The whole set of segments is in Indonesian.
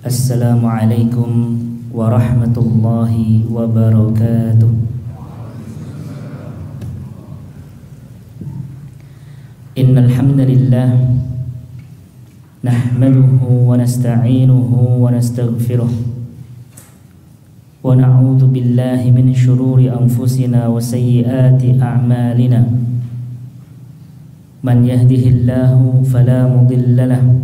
Assalamualaikum warahmatullahi wabarakatuh. Innal hamdalillah nahmaduhu wa nasta'inuhu wa nastaghfiruh wa na'udzu billahi min shururi anfusina wa sayyiati a'malina. Man yahdihillahu fala mudilla lahu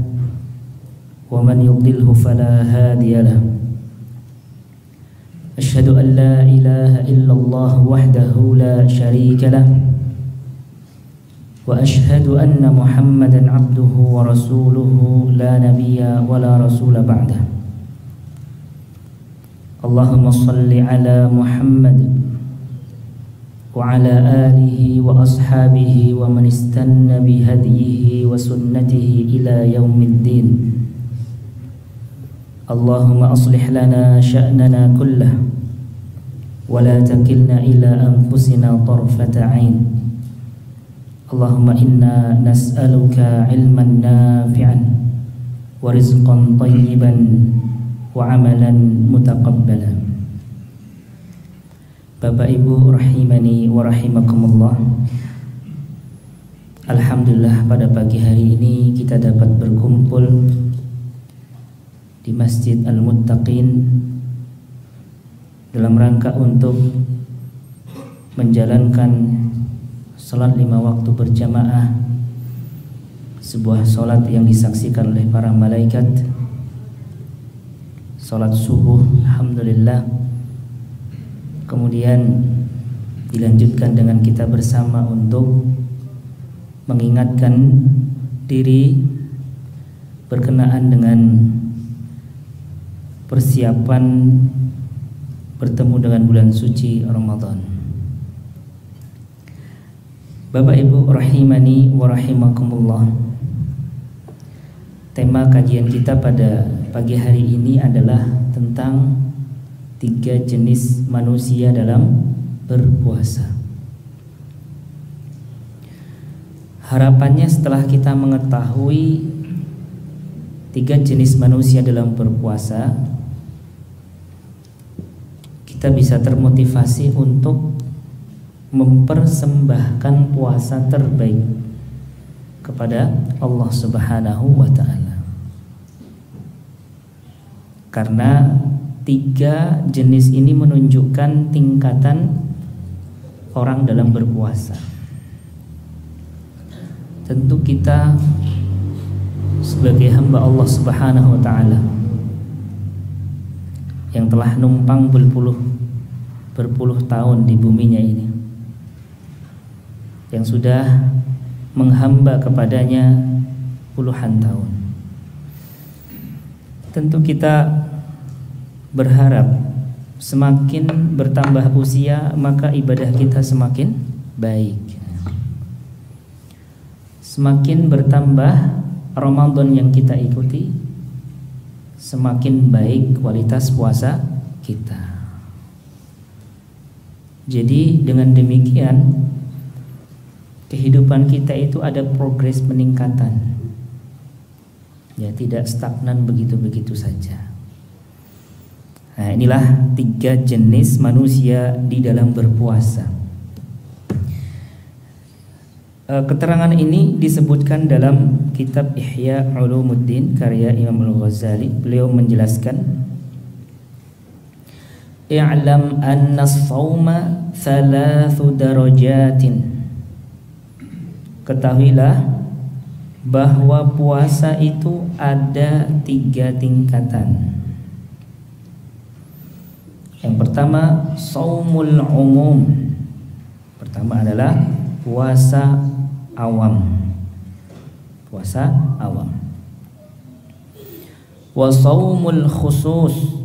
wa man yudlilhu fala hadiya lahu. Asyhadu an la ilaha illallah wahdahu la syarika lahu wa asyhadu anna Muhammadan abduhu wa rasuluhu la nabiyya wa la rasula ba'dah. Allahumma salli ala Muhammad wa ala alihi wa ashabihi wa man istanna bihadihi wa sunnatihi ila yaumiddin. Allahumma aslih lana sya'nana kullah wa la takilna ila anfusina tarfata 'ain. Allahumma inna nas'aluka ilman nafi'an wa rizqan thayyiban wa amalan mutaqabbalan. Bapak Ibu rahimani wa rahimakumullah. Alhamdulillah, pada pagi hari ini kita dapat berkumpul di Masjid Al-Muttaqin dalam rangka untuk menjalankan salat 5 waktu berjamaah, sebuah salat yang disaksikan oleh para malaikat. Salat subuh, alhamdulillah. Kemudian dilanjutkan dengan kita bersama untuk mengingatkan diri berkenaan dengan persiapan bertemu dengan bulan suci Ramadan. Bapak Ibu rahimani wa rahimakumullah. Tema kajian kita pada pagi hari ini adalah tentang 3 jenis manusia dalam berpuasa. Harapannya setelah kita mengetahui 3 jenis manusia dalam berpuasa, kita bisa termotivasi untuk mempersembahkan puasa terbaik kepada Allah Subhanahu wa ta'ala. Karena 3 jenis ini menunjukkan tingkatan orang dalam berpuasa. Tentu kita sebagai hamba Allah Subhanahu wa ta'ala yang telah numpang berpuluh tahun di buminya ini, yang sudah menghamba kepadanya puluhan tahun, tentu kita berharap semakin bertambah usia maka ibadah kita semakin baik. Semakin bertambah Ramadan yang kita ikuti, semakin baik kualitas puasa kita. Jadi dengan demikian kehidupan kita itu ada progres peningkatan, ya, tidak stagnan begitu-begitu saja. Nah, inilah 3 jenis manusia di dalam berpuasa. Keterangan ini disebutkan dalam kitab Ihya Ulumuddin karya Imam Al-Ghazali. Beliau menjelaskan, i'lam anna as-sawma 3 darajatin. Ketahuilah bahwa puasa itu ada 3 tingkatan. Yang pertama, shaumul umum. Pertama adalah puasa awam. Puasa awam. Wa shaumul khusus.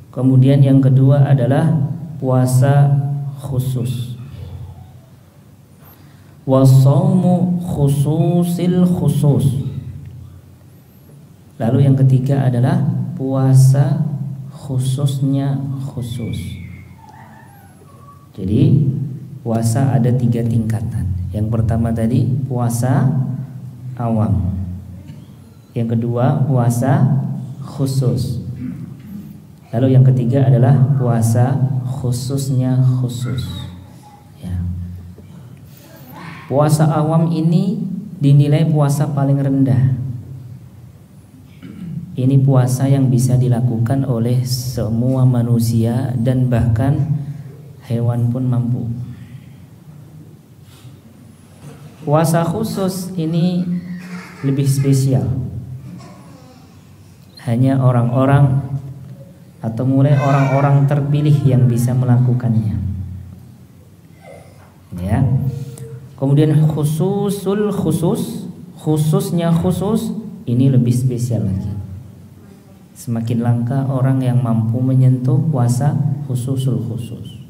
Kemudian yang kedua adalah puasa khusus. Wa shaumu khususil khusus. Lalu yang ketiga adalah puasa khususnya khusus. Jadi puasa ada 3 tingkatan. Yang pertama tadi puasa awam. Yang kedua puasa khusus. Lalu yang ketiga adalah puasa khususnya khusus. Ya. Puasa awam ini dinilai puasa paling rendah. Ini puasa yang bisa dilakukan oleh semua manusia dan bahkan hewan pun mampu. Puasa khusus ini lebih spesial. Hanya orang-orang atau mulai orang-orang terpilih yang bisa melakukannya. Ya. Kemudian khususul khusus, khususnya khusus, ini lebih spesial lagi. Semakin langka orang yang mampu menyentuh puasa khususul khusus.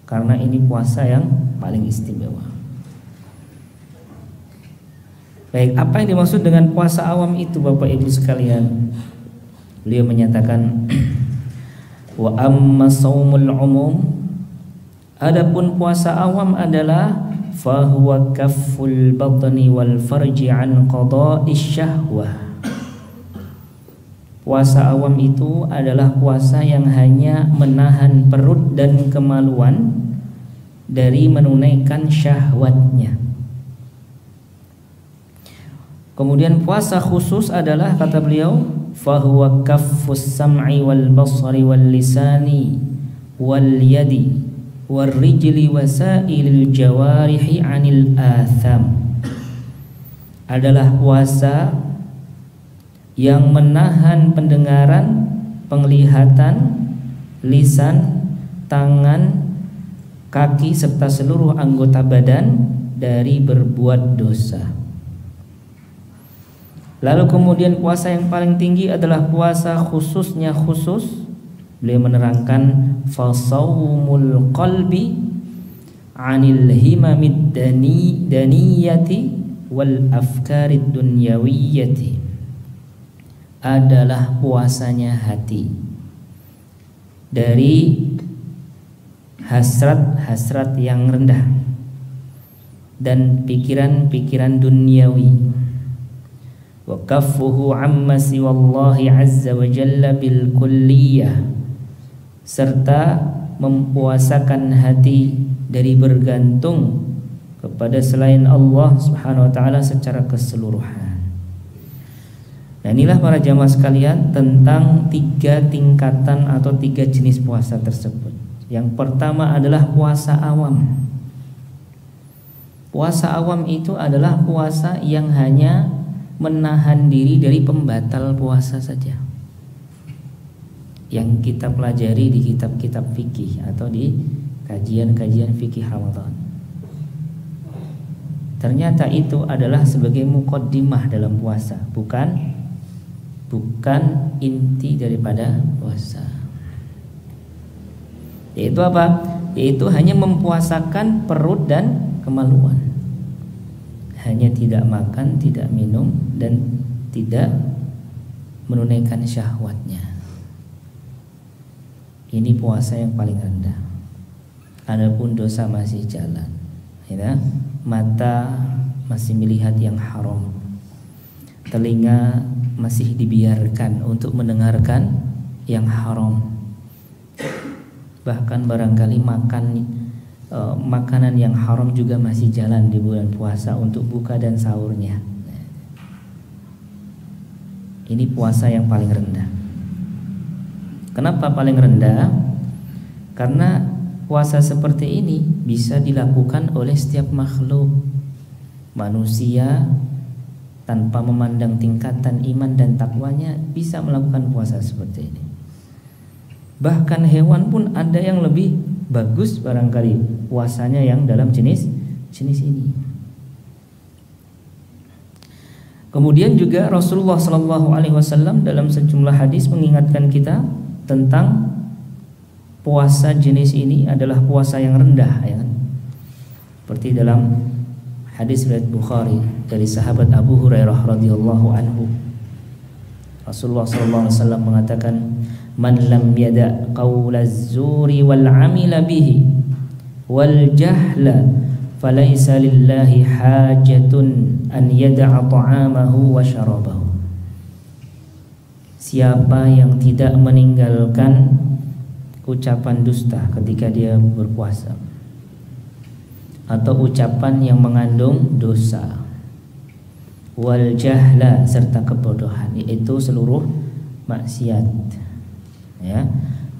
Karena ini puasa yang paling istimewa. Baik, apa yang dimaksud dengan puasa awam itu Bapak Ibu sekalian? Beliau menyatakan wa amma shaumul umum, adapun puasa awam adalah fahuwa kafful batni wal farji an qada'i syahwah. Puasa awam itu adalah puasa yang hanya menahan perut dan kemaluan dari menunaikan syahwatnya. Kemudian puasa khusus adalah, kata beliau, fahuwa kaffus sam'i wal basari wal lisani wal yadi wal rijli wasailil jawarihi anil atham. Adalah puasa yang menahan pendengaran, penglihatan, lisan, tangan, kaki serta seluruh anggota badan dari berbuat dosa. Lalu kemudian puasa yang paling tinggi adalah puasa khususnya khusus. Beliau menerangkan fasaumul qalbi anil himamid daniyati wal afkarid dunyawiyati, adalah puasanya hati dari hasrat-hasrat yang rendah dan pikiran-pikiran duniawi. Wa kaffuhu amma siwallahi azza wa jalla bil kulliyah, serta mempuasakan hati dari bergantung kepada selain Allah Subhanahu wa taala secara keseluruhan. Nah, inilah para jamaah sekalian tentang 3 tingkatan atau 3 jenis puasa tersebut. Yang pertama adalah puasa awam. Puasa awam itu adalah puasa yang hanya menahan diri dari pembatal puasa saja, yang kita pelajari di kitab-kitab fikih atau di kajian-kajian fikih Ramadan. Ternyata itu adalah sebagai muqaddimah dalam puasa, bukan inti daripada puasa. Yaitu apa? Yaitu hanya mempuasakan perut dan kemaluan. Hanya tidak makan, tidak minum, dan tidak menunaikan syahwatnya. Ini puasa yang paling rendah. Adapun dosa masih jalan, ya. Mata masih melihat yang haram, telinga masih dibiarkan untuk mendengarkan yang haram, bahkan barangkali makanan yang haram juga masih jalan di bulan puasa untuk buka dan sahurnya. Ini puasa yang paling rendah. Kenapa paling rendah? Karena puasa seperti ini bisa dilakukan oleh setiap makhluk. Manusia tanpa memandang tingkatan iman dan takwanya bisa melakukan puasa seperti ini. Bahkan hewan pun ada yang lebih bagus barangkali puasanya yang dalam jenis ini. Kemudian juga Rasulullah SAW dalam sejumlah hadis mengingatkan kita tentang puasa jenis ini adalah puasa yang rendah, ya kan? Seperti dalam hadis riwayat Bukhari dari sahabat Abu Hurairah radhiyallahu anhu, Rasulullah SAW mengatakan, man lam yada qaulaz zuri wal amila bihi wal jahla falaysa lillahi hajatun an yada'a ta'amahu wa syarabahu. siapa yang tidak meninggalkan ucapan dusta ketika dia berpuasa atau ucapan yang mengandung dosa, wal jahla serta kebodohan, yaitu seluruh maksiat, ya,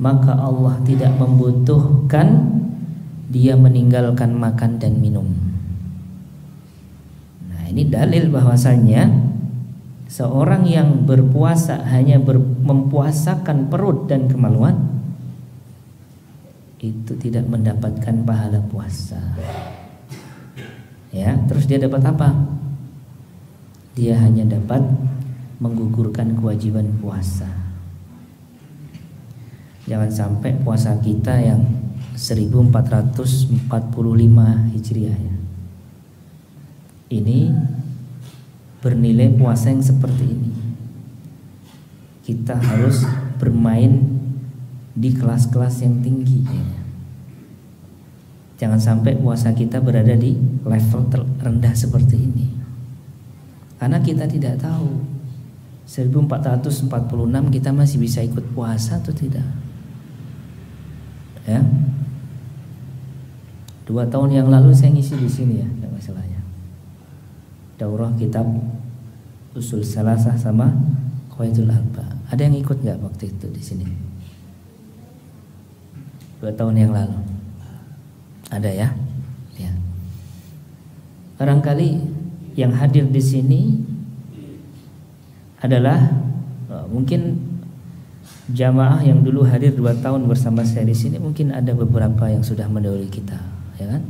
maka Allah tidak membutuhkan dia meninggalkan makan dan minum. Nah, ini dalil bahwasanya seorang yang berpuasa hanya mempuasakan perut dan kemaluan itu tidak mendapatkan pahala puasa. Ya, terus dia dapat apa? Dia hanya dapat menggugurkan kewajiban puasa. Jangan sampai puasa kita yang 1445 Hijriah ya, ini bernilai puasa yang seperti ini. Kita harus bermain di kelas-kelas yang tinggi ya. Jangan sampai puasa kita berada di level terendah seperti ini, karena kita tidak tahu 1446 kita masih bisa ikut puasa atau tidak ya. 2 tahun yang lalu saya ngisi di sini ya, enggak masalahnya. Daurah kitab Usul Salasah sama Qawaidul Arba. Ada yang ikut enggak waktu itu di sini? 2 tahun yang lalu. Ada ya? Ya. Barangkali yang hadir di sini adalah mungkin jamaah yang dulu hadir 2 tahun bersama saya di sini, mungkin ada beberapa yang sudah mendahului kita, ya kan?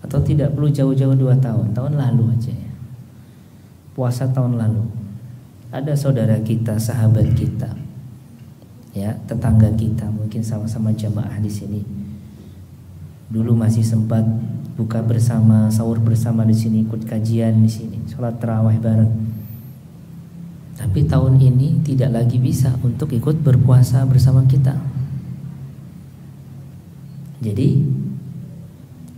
Atau tidak perlu jauh-jauh 2 tahun lalu aja ya. Puasa tahun lalu. Ada saudara kita, sahabat kita, ya, tetangga kita, mungkin sama-sama jamaah di sini. Dulu masih sempat buka bersama, sahur bersama di sini, ikut kajian di sini, sholat tarawih bareng. Tapi tahun ini tidak lagi bisa untuk ikut berpuasa bersama kita. Jadi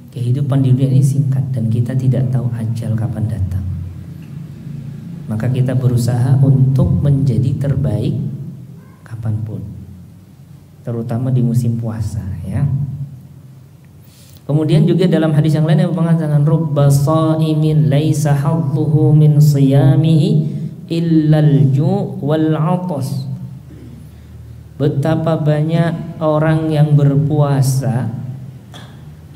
kehidupan di dunia ini singkat dan kita tidak tahu ajal kapan datang. Maka kita berusaha untuk menjadi terbaik kapanpun, terutama di musim puasa ya. Kemudian juga dalam hadis yang lain yang mengatakan rubba shaimin laisa hadduhu min shiyamihi illal ju' wal 'atas. Betapa banyak orang yang berpuasa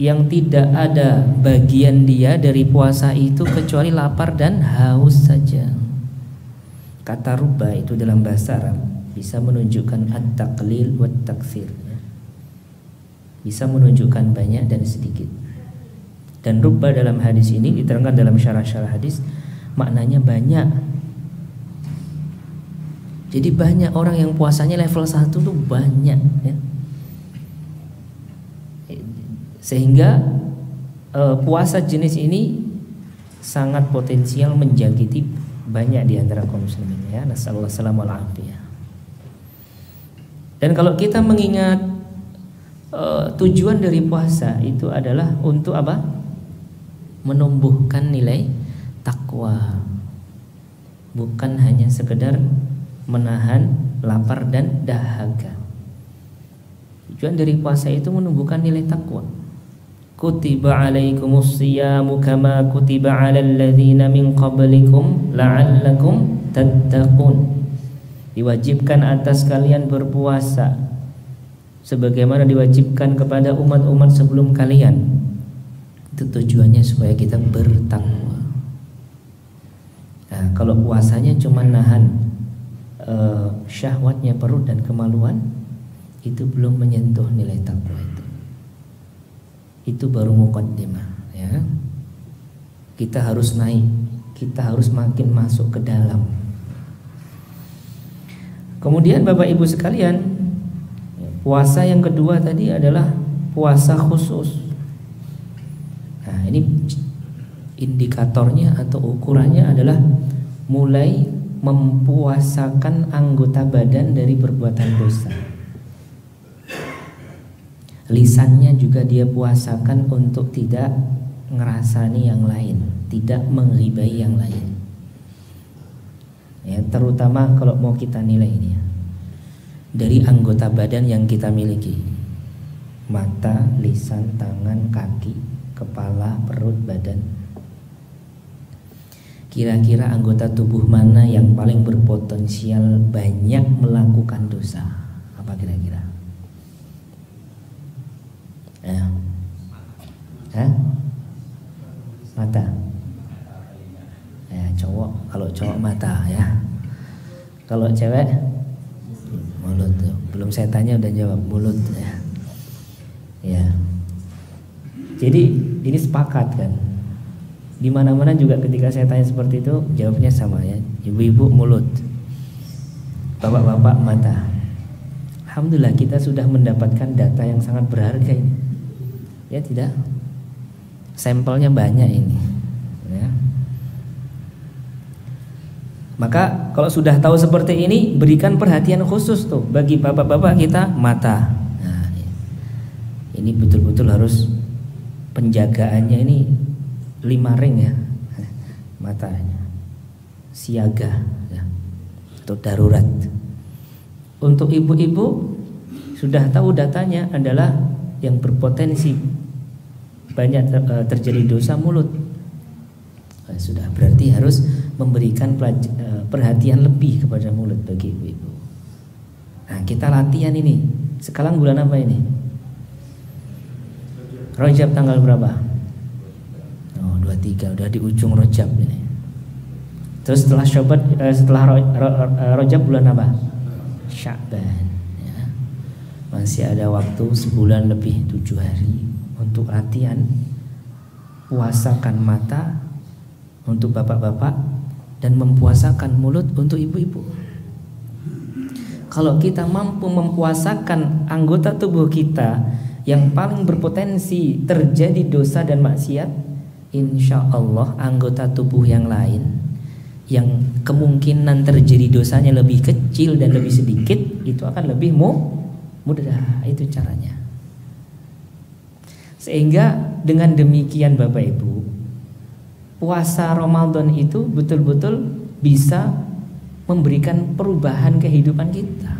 yang tidak ada bagian dia dari puasa itu kecuali lapar dan haus saja. Kata rubba itu dalam bahasa Arab bisa menunjukkan at-taqlil wa at-taktsir, bisa menunjukkan banyak dan sedikit. Dan rubba dalam hadis ini diterangkan dalam syarah-syarah hadis maknanya banyak. Jadi banyak orang yang puasanya level 1 tuh banyak ya. Sehingga puasa jenis ini sangat potensial menjangkiti banyak di antara kaum muslimin ya. Nasallallahu alaihi wasallam. Dan kalau kita mengingat tujuan dari puasa itu adalah untuk apa? Menumbuhkan nilai takwa. Bukan hanya sekedar menahan lapar dan dahaga. Tujuan dari puasa itu menumbuhkan nilai takwa. Kutiba alaikumus siyamu kama kutiba alal ladzina min qablikum la'allakum tattaqun. Diwajibkan atas kalian berpuasa sebagaimana diwajibkan kepada umat-umat sebelum kalian. Itu tujuannya supaya kita bertakwa. Nah, kalau puasanya cuma nahan syahwatnya perut dan kemaluan, itu belum menyentuh nilai takwa itu. Itu baru muqaddimah ya. Kita harus naik, kita harus makin masuk ke dalam. Kemudian Bapak Ibu sekalian, puasa yang kedua tadi adalah puasa khusus. Nah, ini indikatornya atau ukurannya adalah mulai mempuasakan anggota badan dari perbuatan dosa. Lisannya juga dia puasakan untuk tidak ngerasani yang lain, tidak menghibai yang lain. Ya, terutama kalau mau kita nilai ini ya, dari anggota badan yang kita miliki, mata, lisan, tangan, kaki, kepala, perut, badan. Kira-kira anggota tubuh mana yang paling berpotensial banyak melakukan dosa? Apa kira-kira? Ya. Hah? Mata. Ya, cowok. Kalau cowok mata ya. Kalau cewek mulut. Belum saya tanya udah jawab mulut ya. Ya. Jadi ini sepakat kan. Di mana-mana juga ketika saya tanya seperti itu jawabnya sama ya. Ibu-ibu mulut, bapak-bapak mata. Alhamdulillah kita sudah mendapatkan data yang sangat berharga ini. Ya tidak? Sampelnya banyak ini. Ya. Maka kalau sudah tahu seperti ini, berikan perhatian khusus tuh bagi bapak-bapak kita mata. Nah, ini betul-betul harus penjagaannya ini 5 ring ya, matanya siaga ya, atau darurat. Untuk ibu-ibu sudah tahu datanya adalah yang berpotensi banyak terjadi dosa mulut. Nah, sudah berarti harus memberikan perhatian lebih kepada mulut bagi ibu-ibu. Nah, kita latihan ini. Sekarang bulan apa ini? Rajab tanggal berapa? 23, udah di ujung Rajab ini. Terus setelah Rajab bulan apa? Sya'ban ya. Masih ada waktu sebulan lebih 7 hari untuk latihan puasakan mata untuk bapak-bapak dan mempuasakan mulut untuk ibu-ibu. Kalau kita mampu mempuasakan anggota tubuh kita yang paling berpotensi terjadi dosa dan maksiat, insya Allah anggota tubuh yang lain yang kemungkinan terjadi dosanya lebih kecil dan lebih sedikit itu akan lebih mudah. Itu caranya. Sehingga dengan demikian Bapak Ibu, puasa Ramadan itu betul-betul bisa memberikan perubahan kehidupan kita.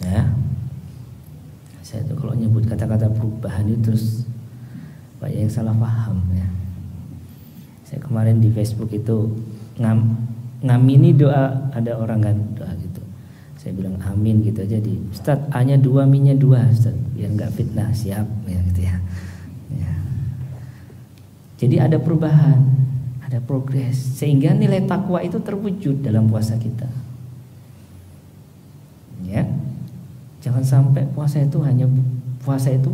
Ya, saya tuh kalau nyebut kata-kata perubahan itu terus banyak yang salah paham ya. Saya kemarin di Facebook itu ngamini doa, ada orang kan doa gitu. Saya bilang amin gitu aja di Ustaz, A-nya 2, min-nya 2 Ustaz, biar nggak fitnah, siap ya gitu ya. Ya. Jadi ada perubahan, ada progres sehingga nilai takwa itu terwujud dalam puasa kita. Ya. Jangan sampai puasa itu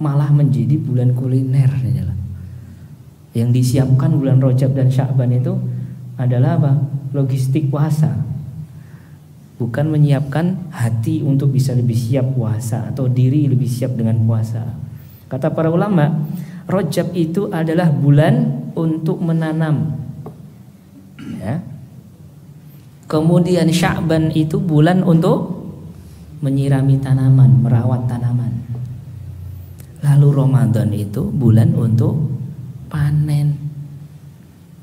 malah menjadi bulan kuliner. Yang disiapkan bulan Rajab dan Sya'ban itu adalah apa? Logistik puasa. Bukan menyiapkan hati untuk bisa lebih siap puasa atau diri lebih siap dengan puasa. Kata para ulama, Rajab itu adalah bulan untuk menanam. Ya. Kemudian Sya'ban itu bulan untuk menyirami tanaman, merawat tanaman. Lalu Ramadan itu bulan untuk panen.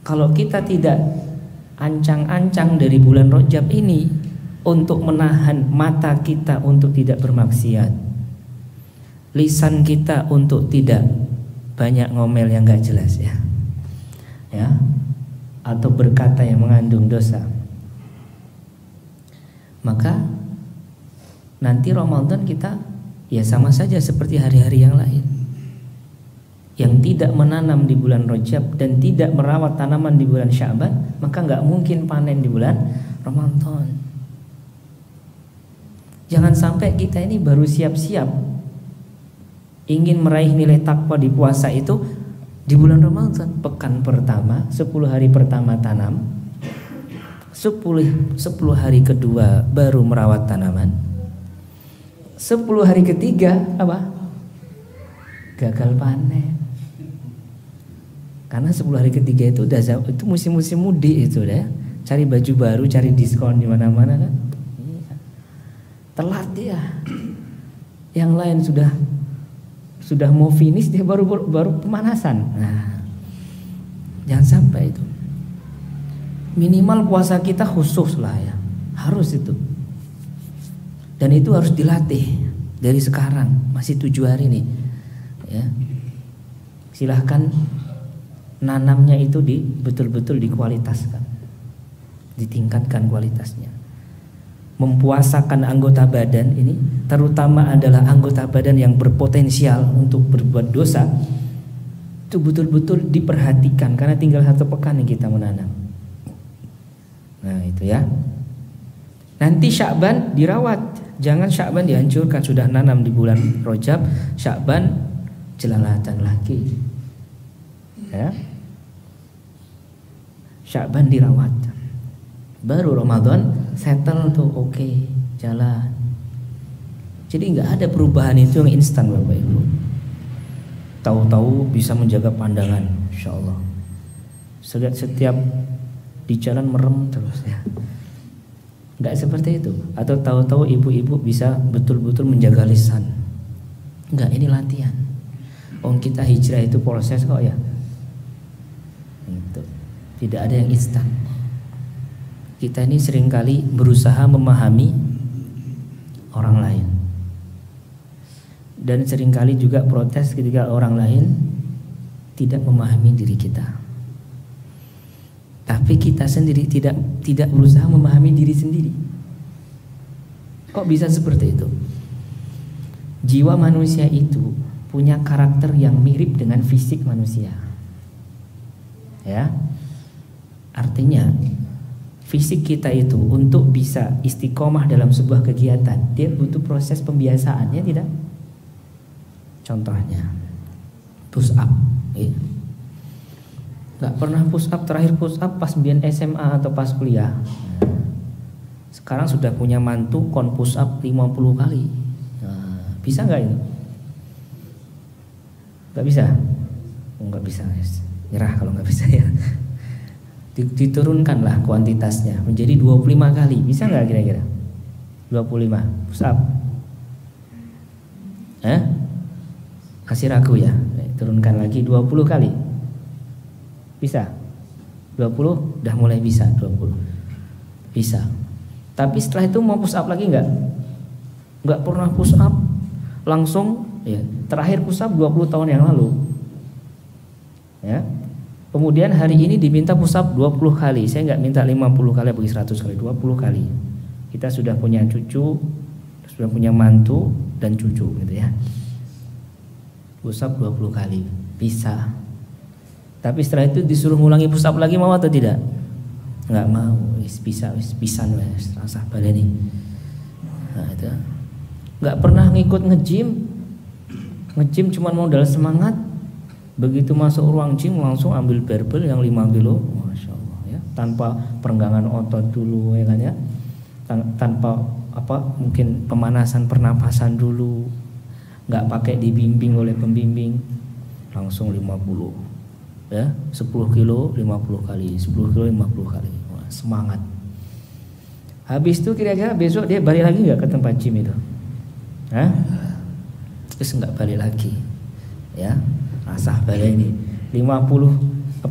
Kalau kita tidak ancang-ancang dari bulan Rajab ini untuk menahan mata kita untuk tidak bermaksiat, lisan kita untuk tidak banyak ngomel yang gak jelas ya, atau berkata yang mengandung dosa, maka nanti Ramadan kita ya sama saja seperti hari-hari yang lain. Yang tidak menanam di bulan Rajab dan tidak merawat tanaman di bulan Sya'ban, maka nggak mungkin panen di bulan Ramadan. Jangan sampai kita ini baru siap-siap ingin meraih nilai takwa di puasa itu di bulan Ramadan. Pekan pertama, 10 hari pertama tanam, 10 hari kedua baru merawat tanaman, 10 hari ketiga apa? Gagal panen. Karena 10 hari ketiga itu itu musim-musim mudik itu ya. Cari baju baru, cari diskon di mana-mana kan. Telat dia. Yang lain sudah mau finish, dia baru pemanasan. Nah, jangan sampai itu. minimal puasa kita khusus lah ya, harus itu. Dan itu harus dilatih dari sekarang, masih 7 hari nih ya. Silahkan nanamnya itu betul-betul dikualitaskan, ditingkatkan kualitasnya. Mempuasakan anggota badan ini, terutama adalah anggota badan yang berpotensial untuk berbuat dosa, itu betul-betul diperhatikan karena tinggal 1 pekan nih kita menanam. Nah itu ya. Nanti Sya'ban dirawat, jangan Sya'ban dihancurkan. Sudah nanam di bulan Rajab, Sya'ban jelalatan lagi ya. Sya'ban dirawat, baru Ramadan settle tuh, oke, jalan. Jadi nggak ada perubahan itu yang instan Bapak Ibu. Tahu-tahu bisa menjaga pandangan, insya Allah. Setiap di jalan merem terus ya. Nggak seperti itu. Atau tahu-tahu ibu-ibu bisa betul-betul menjaga lisan. Nggak, ini latihan. Kita hijrah itu proses kok ya. Itu tidak ada yang instan. Kita ini seringkali berusaha memahami orang lain, dan seringkali juga protes ketika orang lain tidak memahami diri kita. Tapi kita sendiri tidak berusaha memahami diri sendiri. Kok bisa seperti itu? Jiwa manusia itu punya karakter yang mirip dengan fisik manusia. Ya. Artinya fisik kita itu untuk bisa istiqomah dalam sebuah kegiatan, dia butuh proses pembiasaan, ya tidak? Contohnya push up, ya. Gak pernah push up, terakhir push up pas bian SMA atau pas kuliah. Sekarang sudah punya mantu kon push up 50 kali. Nah, bisa gak itu? Gak bisa? Gak bisa, nyerah kalau gak bisa ya. Diturunkanlah kuantitasnya menjadi 25 kali. Bisa gak kira-kira? 25 push up. Kasih ragu ya. Turunkan lagi 20 kali. Bisa? 20 udah mulai bisa, 20 bisa. Tapi setelah itu mau push up lagi enggak? Enggak pernah push up, langsung ya, terakhir push up 20 tahun yang lalu ya. Kemudian hari ini diminta push up 20 kali. Saya enggak minta 50 kali bagi 100 kali, 20 kali. Kita sudah punya cucu, sudah punya mantu dan cucu gitu ya. Push up 20 kali bisa. Tapi setelah itu disuruh ngulangi push up lagi, mau atau tidak? Enggak mau, pisan wis rasah baleni. Nah, itu. Enggak pernah ngikut nge-gym. Nge-gym cuma modal semangat. Begitu masuk ruang gym langsung ambil barbel yang 5 kilo, Masya Allah ya. Tanpa perenggangan otot dulu ya kan ya. Tanpa mungkin pemanasan pernapasan dulu. Enggak pakai dibimbing oleh pembimbing. Langsung 50. Ya, 10 kilo 50 kali, 10 kilo 50 kali. Wah, semangat. Habis itu kira-kira besok dia balik lagi nggak ke tempat gym itu? Terus nggak balik lagi. Ya, rasah balik ini 50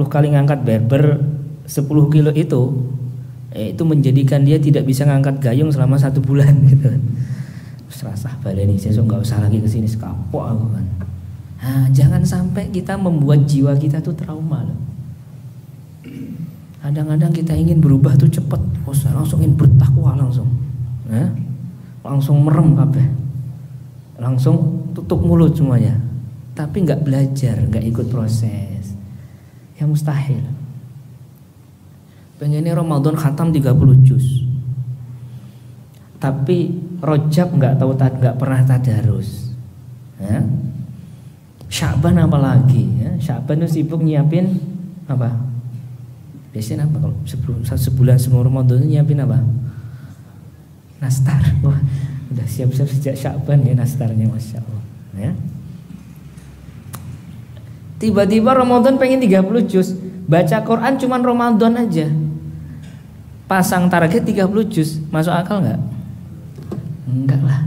kali ngangkat barber 10 kilo itu menjadikan dia tidak bisa ngangkat gayung selama 1 bulan gitu. Terus rasah balik ini, besok nggak usah lagi kesini, sekapok aku kan. Nah, jangan sampai kita membuat jiwa kita tuh trauma loh. Kadang-kadang kita ingin berubah tuh cepat, langsung ingin bertakwa langsung, langsung merem kabeh, langsung tutup mulut semuanya. Tapi nggak belajar, nggak ikut proses, ya mustahil. Pengennya Ramadan khatam 30 juz, tapi Rajab nggak pernah tadarus. Ya. Sya'ban apalagi ya. Sya'ban itu sibuk nyiapin apa? Biasanya apa kalau sebulan sebelum Ramadan nyiapin apa? Nastar. Wah, udah siap-siap sejak Sya'ban ya nastarnya, Masya Allah ya. Tiba-tiba Ramadan pengen 30 juz, baca Quran cuman Ramadan aja. Pasang target 30 juz, masuk akal enggak? Enggak lah.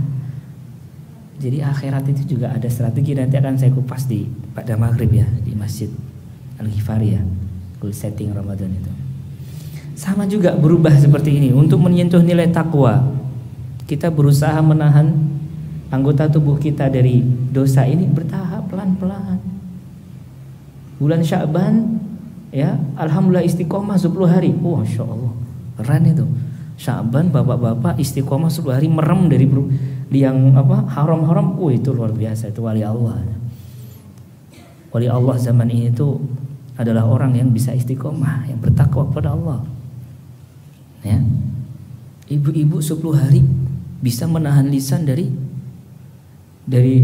Jadi akhirat itu juga ada strategi, nanti akan saya kupas pada maghrib ya di Masjid Al-Ghifari ya, goal setting Ramadan itu. Sama juga berubah seperti ini. Untuk menyentuh nilai takwa, kita berusaha menahan anggota tubuh kita dari dosa ini bertahap, pelan-pelan. Bulan Sya'ban, ya, alhamdulillah istiqomah 10 hari. Oh, Masya Allah, keren itu. Sya'ban bapak-bapak istiqomah 10 hari, merem dari yang haram-haram. Oh, itu luar biasa, itu wali Allah. Wali Allah zaman ini itu adalah orang yang bisa istiqomah, yang bertakwa kepada Allah. Ya. Ibu-ibu 10 hari bisa menahan lisan dari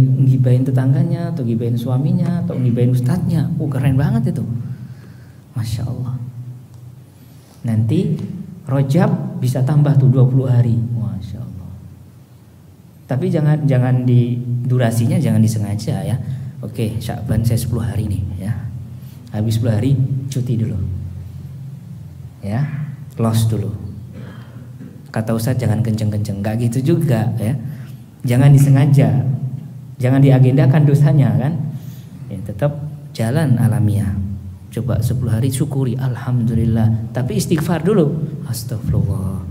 ngibahin tetangganya, atau ngibahin suaminya, atau ngibahin ustadznya. Oh, keren banget itu. Masya Allah. Nanti Rajab bisa tambah tuh 20 hari. Masya Allah. Tapi jangan di durasinya jangan disengaja ya. Oke, Sya'ban saya 10 hari nih ya. Habis 10 hari cuti dulu. Ya, loss dulu. Kata Ustaz jangan kenceng-kenceng, enggak gitu juga ya. Jangan disengaja. Jangan diagendakan dosanya kan. Ya, tetap jalan alamiah. Coba 10 hari syukuri, alhamdulillah. Tapi istighfar dulu. Astagfirullah.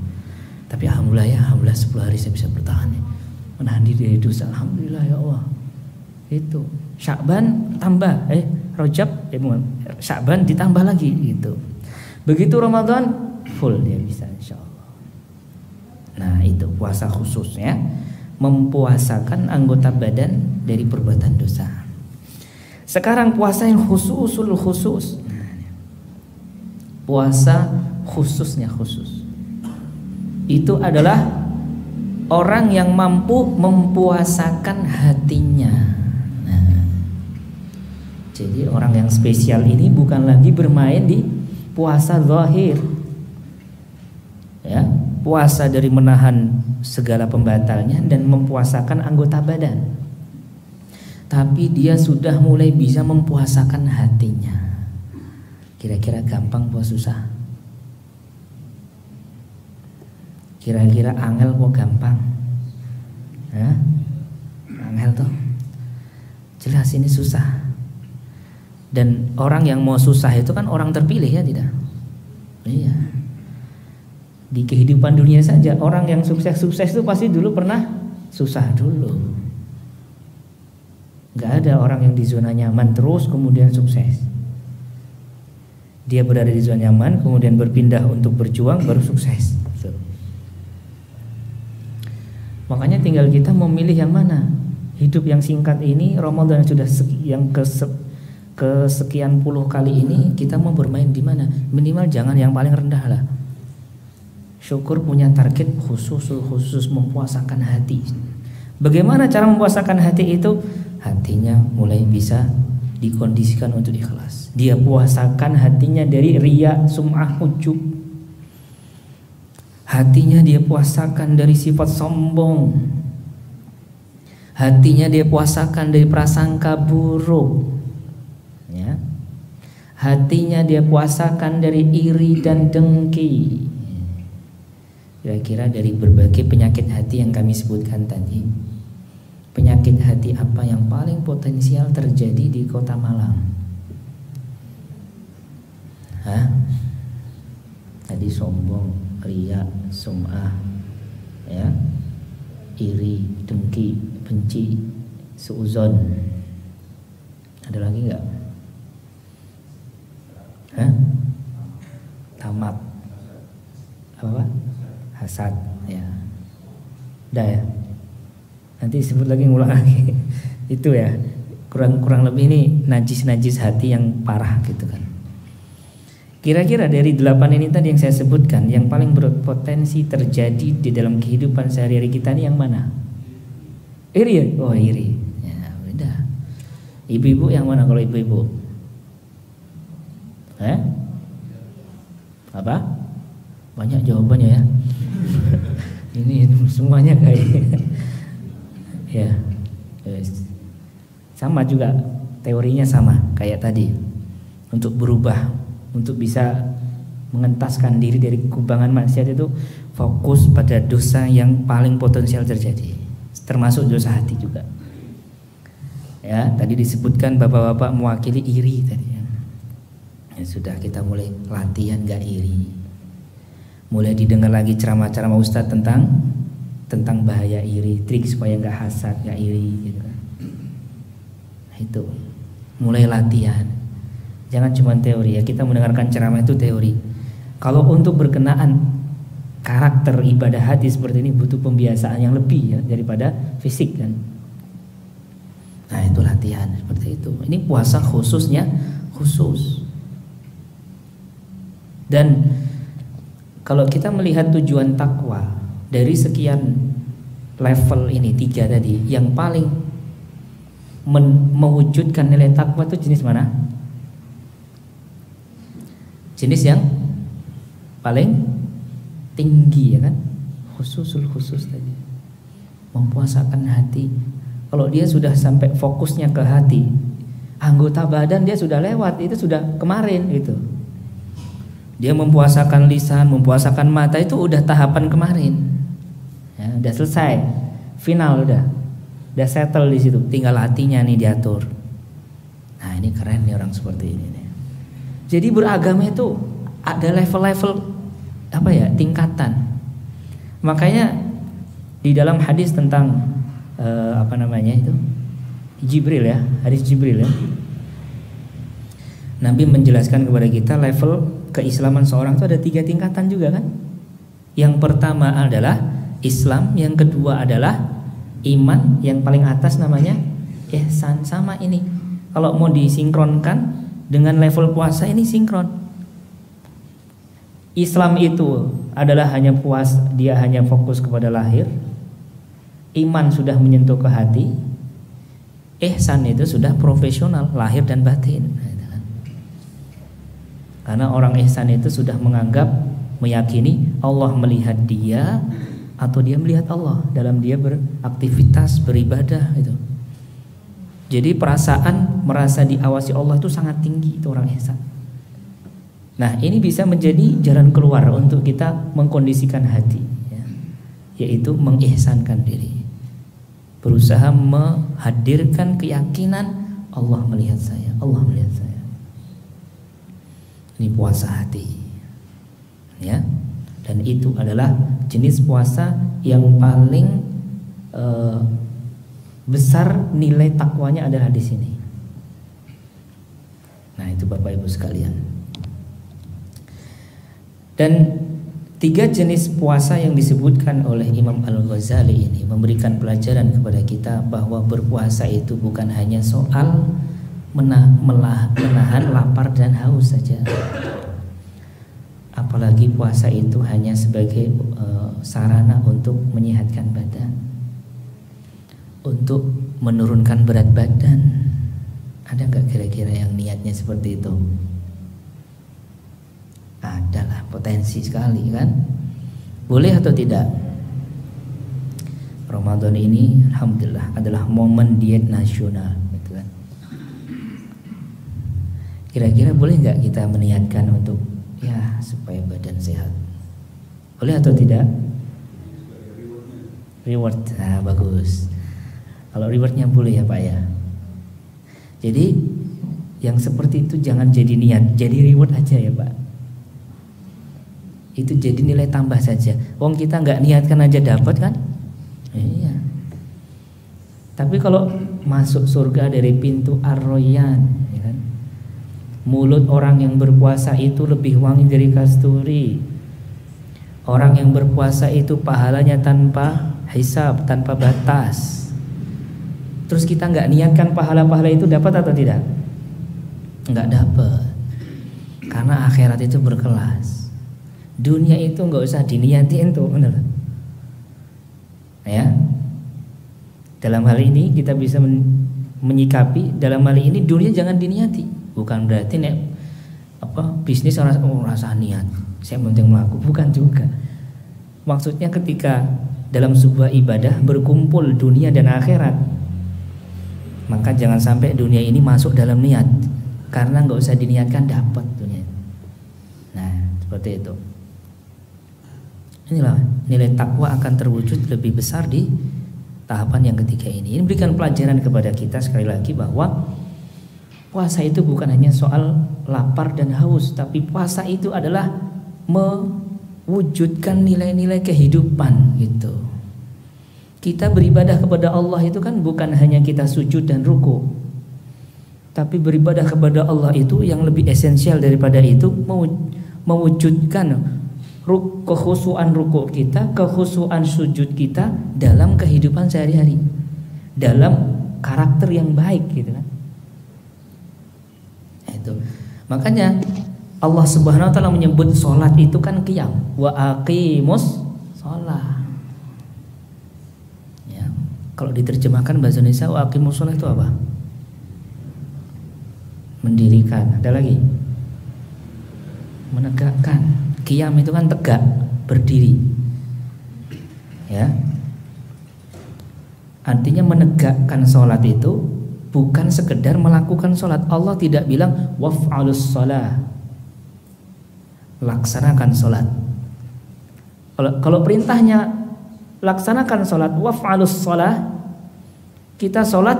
Tapi alhamdulillah ya, alhamdulillah 10 hari saya bisa bertahan ya. Menahan diri dari dosa, alhamdulillah ya Allah. Itu. Sya'ban tambah, Rajab, Sya'ban ditambah lagi gitu. Begitu Ramadan full dia bisa insyaallah. Nah, itu puasa khusus ya. Mempuasakan anggota badan dari perbuatan dosa. Sekarang puasa yang khususul khusus. Puasa khususnya khusus. Itu adalah orang yang mampu mempuasakan hatinya. Nah, jadi orang yang spesial ini bukan lagi bermain di puasa zahir. Ya, puasa dari menahan segala pembatalnya dan mempuasakan anggota badan. Tapi dia sudah mulai bisa mempuasakan hatinya. Kira-kira gampang apa susah? Kira-kira angel apa gampang? Hah? Angel tuh. Jelas ini susah. Dan orang yang mau susah itu kan orang terpilih ya, tidak? Iya. Di kehidupan dunia saja orang yang sukses-sukses itu pasti dulu pernah susah dulu. Gak ada orang yang di zona nyaman terus kemudian sukses. Dia berada di zona nyaman kemudian berpindah untuk berjuang baru sukses. Makanya tinggal kita memilih yang mana. Hidup yang singkat ini, Ramadan sudah yang kesekian puluh kali ini, kita mau bermain di mana? Minimal jangan yang paling rendah lah. Syukur punya target khusus mempuasakan hati. Bagaimana cara mempuasakan hati itu? Hatinya mulai bisa dikondisikan untuk ikhlas. Dia puasakan hatinya dari riya, sum'ah, ujub. Hatinya dia puasakan dari sifat sombong. Hatinya dia puasakan dari prasangka buruk. Ya. Hatinya dia puasakan dari iri dan dengki. Kira-kira dari berbagai penyakit hati yang kami sebutkan tadi. Penyakit hati apa yang paling potensial terjadi di Kota Malang? Hah? Tadi sombong, riya, sum'ah, ya, iri, dengki, benci, suuzon. Ada lagi nggak? Hah? Tamat. Apa? Hasad, ya. Udah ya. Nanti disebut lagi, ngulang lagi. Itu ya, kurang lebih ini najis hati yang parah gitu kan. Kira-kira dari 8 ini tadi yang saya sebutkan, yang paling berpotensi terjadi di dalam kehidupan sehari-hari kita ini yang mana? Iri ya? Oh, iri. Ya, beda. Ibu-ibu yang mana kalau ibu-ibu? Apa? Banyak jawabannya ya. Ini semuanya kayak ya, sama juga teorinya sama kayak tadi. Untuk berubah, untuk bisa mengentaskan diri dari kubangan maksiat itu fokus pada dosa yang paling potensial terjadi, termasuk dosa hati juga. Ya, tadi disebutkan bapak-bapak mewakili iri tadi. Ya sudah, kita mulai latihan gak iri. mulai didengar lagi ceramah-ceramah Ustadz tentang bahaya iri, trik supaya nggak hasad, nggak iri gitu kan. Nah, itu mulai latihan. Jangan cuma teori ya, kita mendengarkan ceramah itu teori. Kalau untuk berkenaan karakter ibadah hati seperti ini butuh pembiasaan yang lebih ya daripada fisik kan. Nah, itu latihan seperti itu. Ini puasa khususnya khusus. Dan kalau kita melihat tujuan takwa dari sekian level ini 3 tadi, yang paling mewujudkan nilai takwa itu jenis mana? Jenis yang paling tinggi ya kan? Khususul khusus tadi. Mempuasakan hati. Kalau dia sudah sampai fokusnya ke hati, anggota badan dia sudah lewat, itu sudah kemarin gitu. Dia mempuasakan lisan, mempuasakan mata, itu udah tahapan kemarin. Ya, udah selesai, final udah settle di situ. Tinggal hatinya nih diatur. Nah, ini keren nih orang seperti ini nih. Jadi beragama itu ada level-level apa ya, tingkatan. Makanya di dalam hadis tentang apa namanya itu Jibril ya, hadis Jibril ya. Nabi menjelaskan kepada kita level keislaman seorang itu ada 3 tingkatan juga kan. Yang pertama adalah Islam, yang kedua adalah iman, yang paling atas namanya ihsan. Sama ini. Kalau mau disinkronkan dengan level puasa ini sinkron. Islam itu adalah hanya dia hanya fokus kepada lahir. Iman sudah menyentuh ke hati. Ihsan itu sudah profesional, lahir dan batin. Karena orang ihsan itu sudah menganggap, meyakini Allah melihat dia atau dia melihat Allah dalam dia beraktivitas, beribadah itu. Jadi perasaan merasa diawasi Allah itu sangat tinggi, itu orang ihsan. Nah, ini bisa menjadi jalan keluar untuk kita mengkondisikan hati ya, yaitu mengihsankan diri. Berusaha menghadirkan keyakinan Allah melihat saya, Allah melihat saya. Ini puasa hati ya, dan itu adalah jenis puasa yang paling besar nilai takwanya adalah di sini. Nah, itu Bapak Ibu sekalian. Dan 3 jenis puasa yang disebutkan oleh Imam Al-Ghazali ini memberikan pelajaran kepada kita bahwa berpuasa itu bukan hanya soal menahan lapar dan haus saja. Apalagi puasa itu hanya sebagai sarana untuk menyehatkan badan, untuk menurunkan berat badan. Ada nggak kira-kira yang niatnya seperti itu? Adalah, potensi sekali kan? Boleh atau tidak? Ramadan ini alhamdulillah adalah momen diet nasional. Kira-kira boleh nggak kita meniatkan untuk ya supaya badan sehat? Boleh atau tidak? Reward, nah bagus. Kalau rewardnya boleh ya Pak ya. Jadi yang seperti itu jangan jadi niat, jadi reward aja ya Pak. Itu jadi nilai tambah saja. Wong kita nggak niatkan aja dapat kan? Iya. Tapi kalau masuk surga dari pintu Ar-Rayyan, ya kan? Mulut orang yang berpuasa itu lebih wangi dari kasturi. Orang yang berpuasa itu pahalanya tanpa hisab, tanpa batas. Terus kita nggak niatkan pahala-pahala itu dapat atau tidak? Nggak dapat. Karena akhirat itu berkelas. Dunia itu nggak usah diniatin tuh, benar? Ya. Dalam hal ini kita bisa menyikapi. Dalam hal ini dunia jangan diniati. Bukan berarti bisnis orang rasa niat, saya penting melakukan, bukan juga. Maksudnya ketika dalam sebuah ibadah berkumpul dunia dan akhirat, maka jangan sampai dunia ini masuk dalam niat, karena nggak usah diniatkan dapat dunia. Nah, seperti itu. Inilah nilai takwa akan terwujud lebih besar di tahapan yang ketiga ini. Ini berikan pelajaran kepada kita sekali lagi bahwa puasa itu bukan hanya soal lapar dan haus, tapi puasa itu adalah wujudkan nilai-nilai kehidupan gitu. Kita beribadah kepada Allah itu kan bukan hanya kita sujud dan ruku, tapi beribadah kepada Allah itu yang lebih esensial daripada itu mewujudkan kekhusyuan ruku kita, kekhusyuan sujud kita dalam kehidupan sehari-hari, dalam karakter yang baik gitu kan. Itu makanya Allah Subhanahu wa taala menyebut salat itu kan qiyam, wa aqimus shalah. Ya, kalau diterjemahkan bahasa Indonesia wa aqimus shalah itu apa? Mendirikan. Ada lagi? Menegakkan. Qiyam itu kan tegak, berdiri. Ya. Artinya menegakkan salat itu bukan sekedar melakukan salat. Allah tidak bilang waf'alus shalah, laksanakan sholat. Kalau perintahnya laksanakan sholat, waf'alus sholah, kita sholat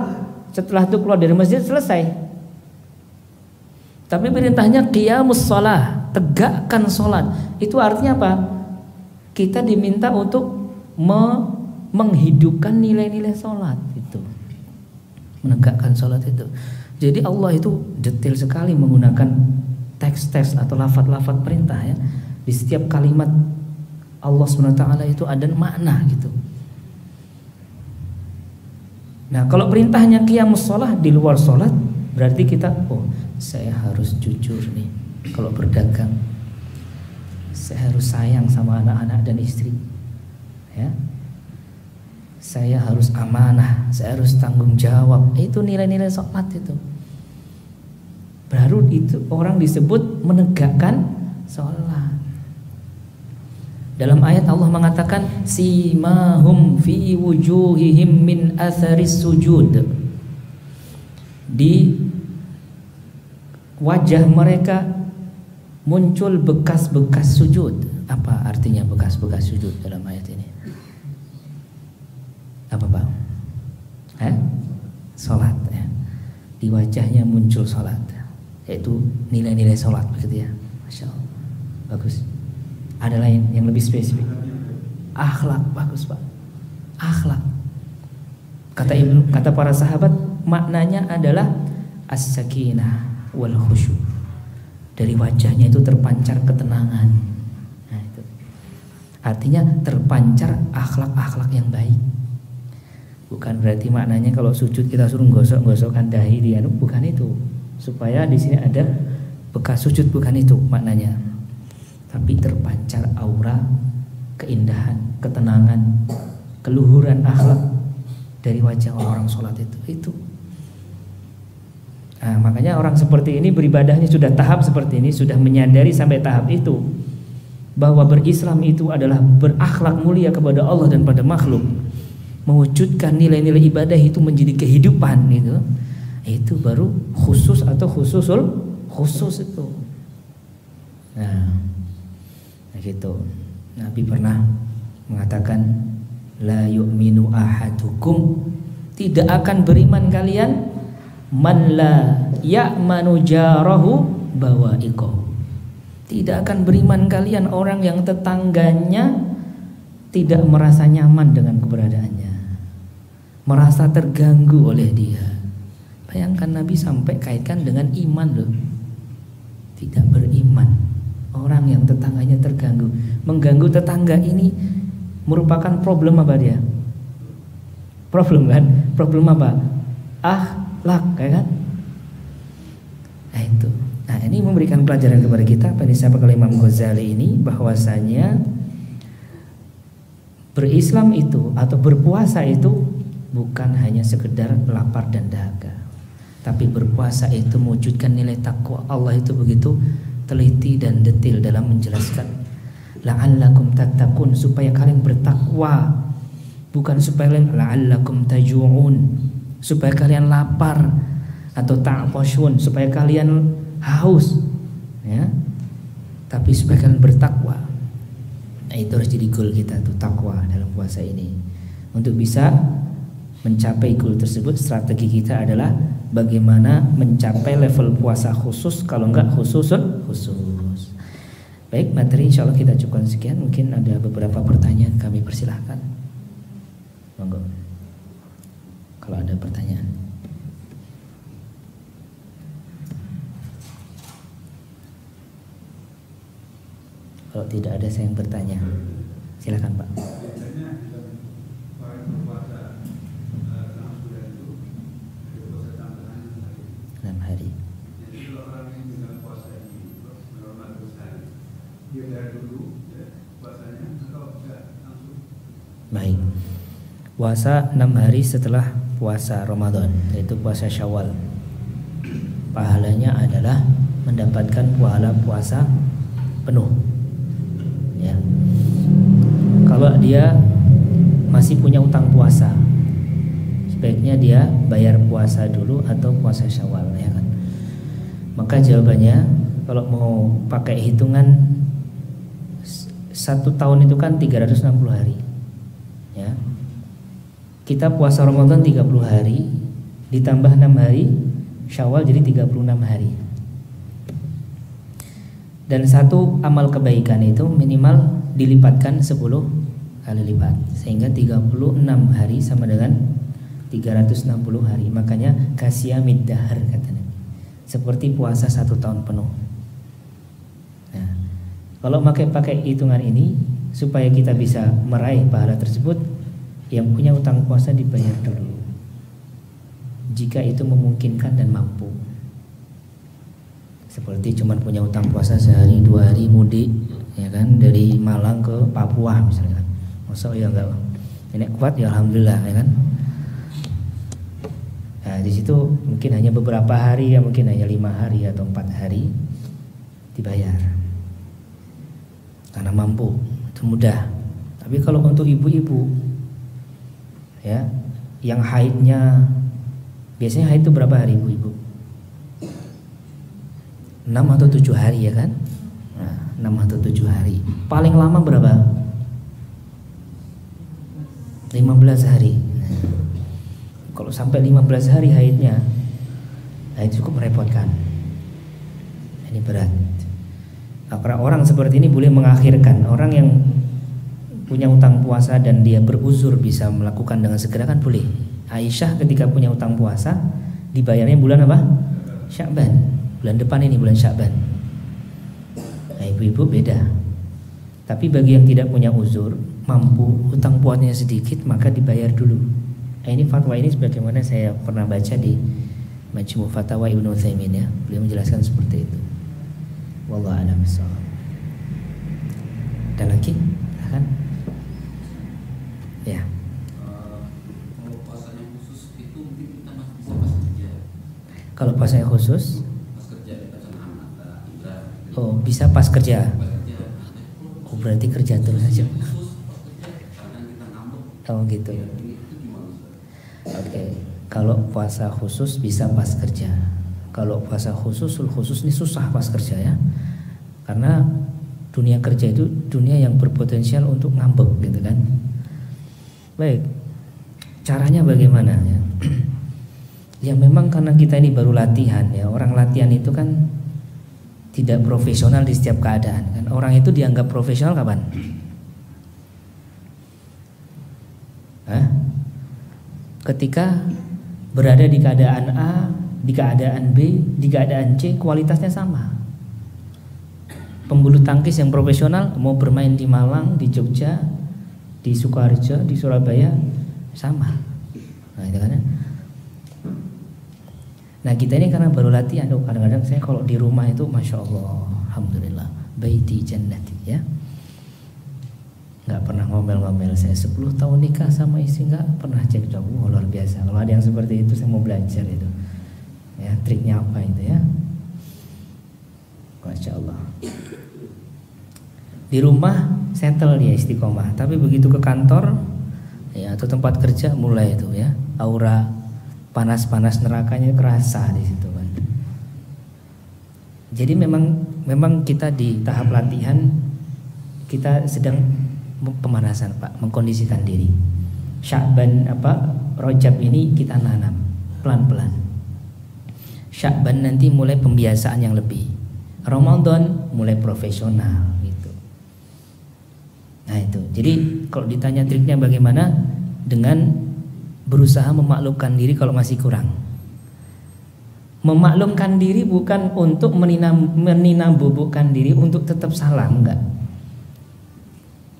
setelah itu keluar dari masjid selesai. Tapi perintahnya qiyamus sholah, tegakkan sholat. Itu artinya apa? Kita diminta untuk menghidupkan nilai-nilai sholat itu, menegakkan sholat itu. Jadi Allah itu detail sekali menggunakan teks-teks atau lafaz-lafaz perintah ya. Di setiap kalimat Allah SWT itu ada makna gitu. Nah, kalau perintahnya qiyamus shalah di luar sholat, berarti kita saya harus jujur nih kalau berdagang. Saya harus sayang sama anak-anak dan istri. Ya. Saya harus amanah, saya harus tanggung jawab. Itu nilai-nilai sholat itu. Baru itu orang disebut menegakkan sholat. Dalam ayat Allah mengatakan simahum fi wujuhihim min atharis sujud. Di wajah mereka muncul bekas-bekas sujud. Apa artinya bekas-bekas sujud dalam ayat ini? Apa Bang? Sholat ya. Di wajahnya muncul sholat, yaitu nilai-nilai sholat begitu ya. Masya Allah, bagus. Ada lain yang lebih spesifik? Akhlak, bagus Pak. Akhlak. Kata para sahabat, maknanya adalah as-sakinah wal khusyuk. Dari wajahnya itu terpancar ketenangan. Nah, itu artinya terpancar akhlak-akhlak yang baik. Bukan berarti maknanya kalau sujud kita suruh gosok-gosokkan dahi dia, bukan itu. Supaya di sini ada bekas sujud, bukan itu maknanya. Tapi terpancar aura keindahan, ketenangan, keluhuran akhlak dari wajah orang sholat itu. Nah, makanya orang seperti ini beribadahnya sudah tahap seperti ini, sudah menyadari sampai tahap itu bahwa berislam itu adalah berakhlak mulia kepada Allah dan pada makhluk, mewujudkan nilai-nilai ibadah itu menjadi kehidupan gitu. Itu baru khusus atau khusus itu. Nah, gitu. Nabi pernah mengatakan la yu'minu ahadukum, tidak akan beriman kalian man la ya'manu jarahu bawa'iqahu. Tidak akan beriman kalian orang yang tetangganya tidak merasa nyaman dengan keberadaannya, merasa terganggu oleh dia. Bayangkan Nabi sampai kaitkan dengan iman loh. Tidak beriman, orang yang tetangganya terganggu. Mengganggu tetangga ini merupakan problem apa dia? Problem kan? Problem apa? Akhlak, ya kan? Nah itu. Nah ini memberikan pelajaran kepada kita, apa yang disampaikan oleh Imam Ghazali ini, bahwasanya berislam itu atau berpuasa itu bukan hanya sekedar lapar dan dahaga, tapi berpuasa itu mewujudkan nilai takwa. Allah itu begitu teliti dan detil dalam menjelaskan la'allakum tattaqun, supaya kalian bertakwa, bukan supaya kalian la'allakum taju'un, supaya kalian lapar, atau ta'poshun, supaya kalian haus ya, tapi supaya kalian bertakwa. Nah, itu harus jadi goal kita tuh, takwa dalam puasa ini. Untuk bisa mencapai goal tersebut, strategi kita adalah bagaimana mencapai level puasa khusus, kalau enggak khusus. Baik, materi insya Allah kita cukupkan sekian. Mungkin ada beberapa pertanyaan, kami persilahkan. Monggo, kalau ada pertanyaan. Kalau tidak ada saya yang bertanya, silakan Pak. 6 hari. Baik. Puasa 6 hari setelah puasa Ramadan, yaitu puasa Syawal. Pahalanya adalah mendapatkan pahala puasa penuh. Ya. Kalau dia masih punya utang puasa, sebaiknya dia bayar puasa dulu atau puasa Syawal, ya kan? Maka jawabannya, kalau mau pakai hitungan 1 tahun itu kan 360 hari. Ya. Kita puasa Ramadan 30 hari ditambah 6 hari Syawal, jadi 36 hari. Dan satu amal kebaikan itu minimal dilipatkan 10 kali lipat, sehingga 36 hari sama dengan 360 hari. Makanya kasiyamid dahar katanya, seperti puasa 1 tahun penuh. Nah, kalau pakai hitungan ini supaya kita bisa meraih pahala tersebut, yang punya utang puasa dibayar dulu jika itu memungkinkan dan mampu. Seperti cuman punya utang puasa sehari 2 hari mudik, ya kan, dari Malang ke Papua misalnya. Masa ya enggak, ini kuat ya alhamdulillah, ya kan. Nah, di situ mungkin hanya beberapa hari, ya mungkin hanya 5 hari atau 4 hari dibayar karena mampu, itu mudah. Tapi kalau untuk ibu-ibu, ya, yang haidnya, biasanya haid itu berapa hari ibu-ibu? 6 atau 7 hari, ya kan? Nah, 6 atau 7 hari. Paling lama berapa? 15 hari. Nah, kalau sampai 15 hari haidnya, nah itu cukup merepotkan. Ini berat. Nah, para orang seperti ini boleh mengakhirkan. Orang yang punya utang puasa dan dia beruzur bisa melakukan dengan segera kan boleh. Aisyah ketika punya utang puasa dibayarnya bulan apa? Sya'ban. Bulan depan ini, bulan Sya'ban. Nah, ibu-ibu beda. Tapi bagi yang tidak punya uzur, mampu, utang puasanya sedikit, maka dibayar dulu. Nah, ini fatwa ini sebagaimana saya pernah baca di Majmu' Fatawa Ibnu Utsaimin, ya. Beliau menjelaskan seperti itu. Wallahu a'lam bishawab. Dan lagi, kan? Ya. Kalau puasanya khusus itu mungkin kita masih bisa pas kerja. Kalau puasanya khusus, pas kerja kita sama anak Indra. oh bisa pas kerja. Pas kerja. Oh berarti kerja terus aja. Khusus pas kerja karena kita ngambek. Oh gitu. Itu gimana? Oke. Kalau puasa khusus bisa pas kerja. Kalau puasa khusus ini susah pas kerja, ya. Karena dunia kerja itu dunia yang berpotensial untuk ngambek, gitu kan. Baik, caranya bagaimana, ya? Ya memang karena kita ini baru latihan, ya. Orang latihan itu kan tidak profesional di setiap keadaan, kan. Orang itu dianggap profesional kapan? Hah? Ketika berada di keadaan A, di keadaan B, di keadaan C, kualitasnya sama. Pembulu tangkis yang profesional mau bermain di Malang, di Jogja, di Sukoharjo, di Surabaya sama. Nah, itu kan. Nah, kita ini karena baru latihan, kadang-kadang saya kalau di rumah itu masya Allah, alhamdulillah, baiti jannati, ya. Nggak pernah ngomel-ngomel. Saya 10 tahun nikah sama istri nggak pernah cekcok. Luar biasa. Kalau ada yang seperti itu saya mau belajar itu. Ya, triknya apa itu, ya? Masya Allah. Di rumah settle dia istiqomah, tapi begitu ke kantor, ya, atau tempat kerja mulai itu, ya, aura panas-panas nerakanya kerasa di situ, kan. Jadi memang kita di tahap latihan, kita sedang pemanasan, Pak, mengkondisikan diri. Sya'ban Rajab ini kita nanam pelan-pelan. Sya'ban nanti mulai pembiasaan yang lebih. Ramadan mulai profesional, gitu. Nah itu. Jadi kalau ditanya triknya bagaimana, dengan berusaha memaklumkan diri kalau masih kurang. Memaklumkan diri bukan untuk meninambubukkan diri untuk tetap salah, enggak.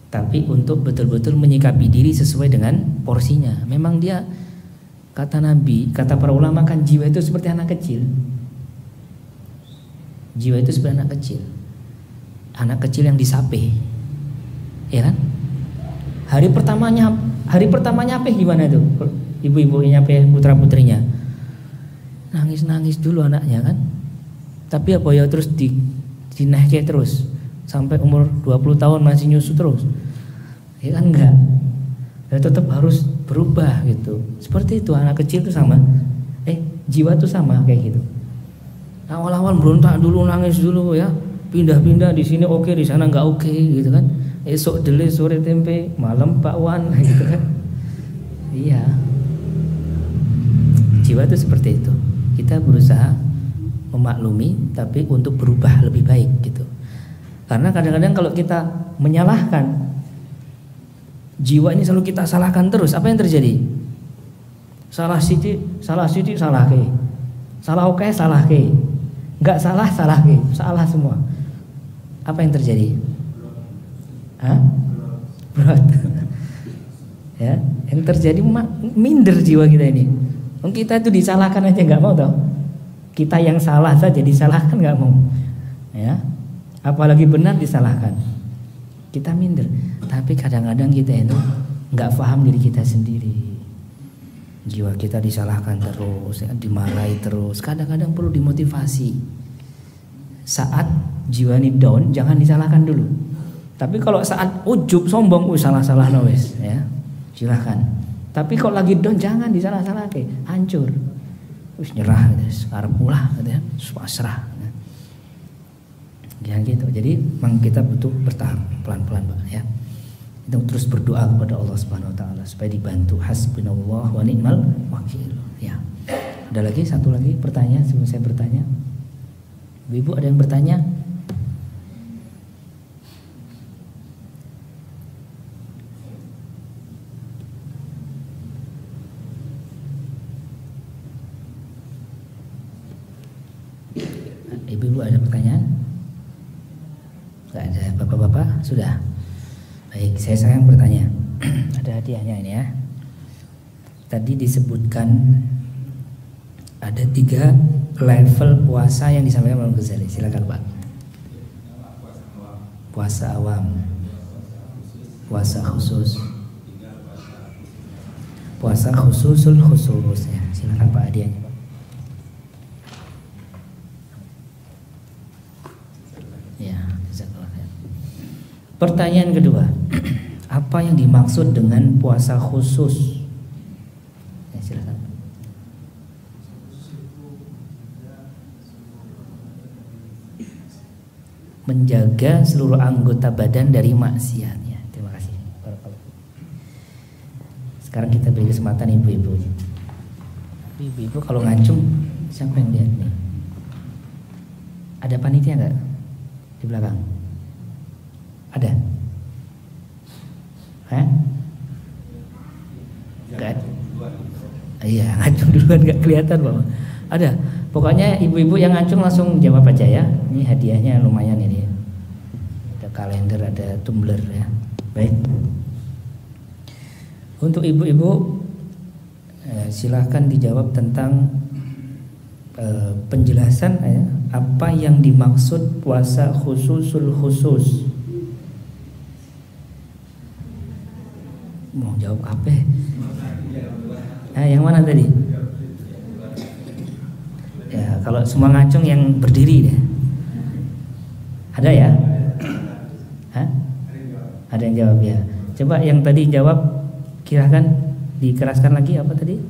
Tapi untuk betul-betul menyikapi diri sesuai dengan porsinya. Memang dia, kata Nabi, kata para ulama kan, jiwa itu seperti anak kecil. Jiwa itu seperti anak kecil. Anak kecil yang disape, ya kan? Hari pertamanya apa gimana tuh? Ibu-ibu nyape putra-putrinya. Nangis-nangis dulu anaknya kan. Tapi apa ya, terus dinahke terus sampai umur 20 tahun masih nyusu terus. Ya kan enggak. Ya tetap harus berubah gitu. Seperti itu anak kecil tuh sama. Jiwa tuh sama kayak gitu. Awal-awal berontak dulu, nangis dulu ya. Pindah-pindah, di sini oke, di sana enggak oke gitu kan. Esok dele, sore tempe, malam bakwan gitu kan. Iya. Jiwa itu seperti itu. Kita berusaha memaklumi tapi untuk berubah lebih baik gitu. Karena kadang-kadang kalau kita menyalahkan, jiwa ini selalu kita salahkan terus, apa yang terjadi? Salah sithik, salah ke. Salah oke, salah ke. Enggak salah ke. Salah semua. Apa yang terjadi? Berat. Ya, yang terjadi minder jiwa kita ini. Kita itu disalahkan aja nggak mau tau. Kita yang salah saja disalahkan nggak mau. Ya, apalagi benar disalahkan. Kita minder. Tapi kadang-kadang kita itu nggak paham diri kita sendiri. Jiwa kita disalahkan terus, dimarahi terus. Kadang-kadang perlu dimotivasi. Saat jiwa ini down, jangan disalahkan dulu. Tapi kalau saat ujub sombong, salah-salah wes, ya silahkan. Tapi kalau lagi down jangan disalah-salahke, hancur. Terus nyerah gitu, sekarang ulah gitu ya, pasrah. Ya gitu. Jadi memang kita butuh bertahap pelan-pelan Pak ya. Kita terus berdoa kepada Allah Subhanahu wa taala supaya dibantu. Hasbunallah wa ni'mal wakil. Ya. Ada lagi satu lagi pertanyaan sebelum saya bertanya. Ibu ada yang bertanya? Ibu ada pertanyaan? Enggak ada. Bapak-bapak sudah. Baik, saya sekarang bertanya. Ada hadiahnya ini ya. Tadi disebutkan ada 3 level puasa yang disampaikan oleh Ghazali. Silakan Pak. Puasa awam, puasa khusus, puasa khususul khusus ya. Silakan Pak hadiahnya Pak. Ya, jazakallah khair. Pertanyaan kedua, apa yang dimaksud dengan puasa khusus? Ya, silakan. Menjaga seluruh anggota badan dari maksiat ya. Terima kasih. Sekarang kita beri kesempatan ibu-ibu. Ibu-ibu kalau ngacung siapa yang lihat nih? Ada panitia enggak di belakang? Ada? Enggak. Iya, ngacung duluan enggak kelihatan Bapak. Ada. Pokoknya ibu-ibu yang ngacung langsung jawab aja ya. Ini hadiahnya lumayan ini. Ada kalender, ada tumbler ya. Baik. Untuk ibu-ibu silakan dijawab tentang penjelasan ya, apa yang dimaksud puasa khususul khusus. Mau jawab apa? Yang mana tadi? Ya, kalau semua ngacung yang berdiri deh. Ada ya? Hah? Ada yang jawab ya. Coba yang tadi jawab, kirakan dikeraskan lagi apa tadi?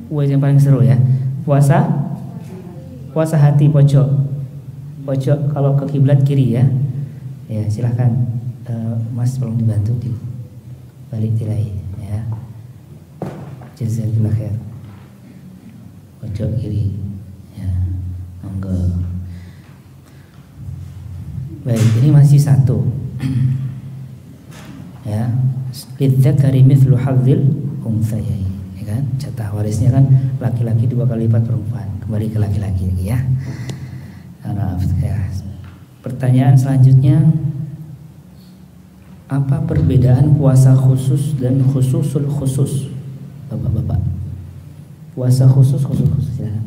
Yang paling seru ya. Puasa hati pojok. Pojok kalau ke kiblat kiri ya. Ya, silahkan Mas tolong dibantu di balik tirai ya. Jazakallah khair. Pojok kiri ya, monggo. Baik, ini masih satu. Ya, lidzakari mithlu hadzil unthayain, ya kan? Jatah warisnya kan laki-laki 2 kali lipat perempuan. Kembali ke laki-laki lagi ya. Maaf ya. Pertanyaan selanjutnya, apa perbedaan puasa khusus dan khususul khusus? Bapak-bapak. Puasa khusus silakan.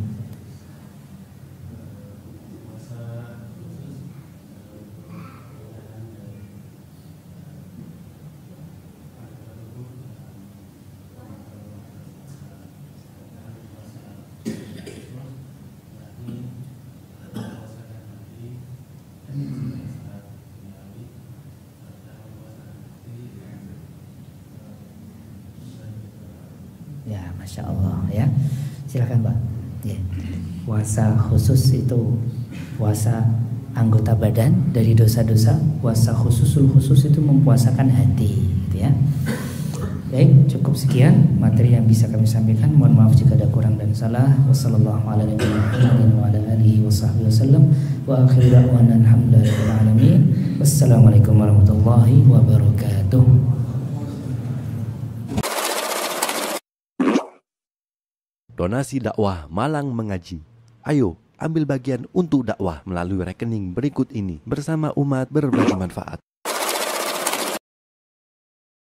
Ya, Masya Allah ya. Silakan Pak. Ya. Puasa khusus itu puasa anggota badan dari dosa-dosa. Puasa khususul khusus itu mempuasakan hati, gitu ya. Baik, cukup sekian materi yang bisa kami sampaikan. Mohon maaf jika ada kurang dan salah. Wassalamualaikum warahmatullahi wabarakatuh. Donasi dakwah Malang Mengaji. Ayo, ambil bagian untuk dakwah melalui rekening berikut ini bersama umat berbagi manfaat.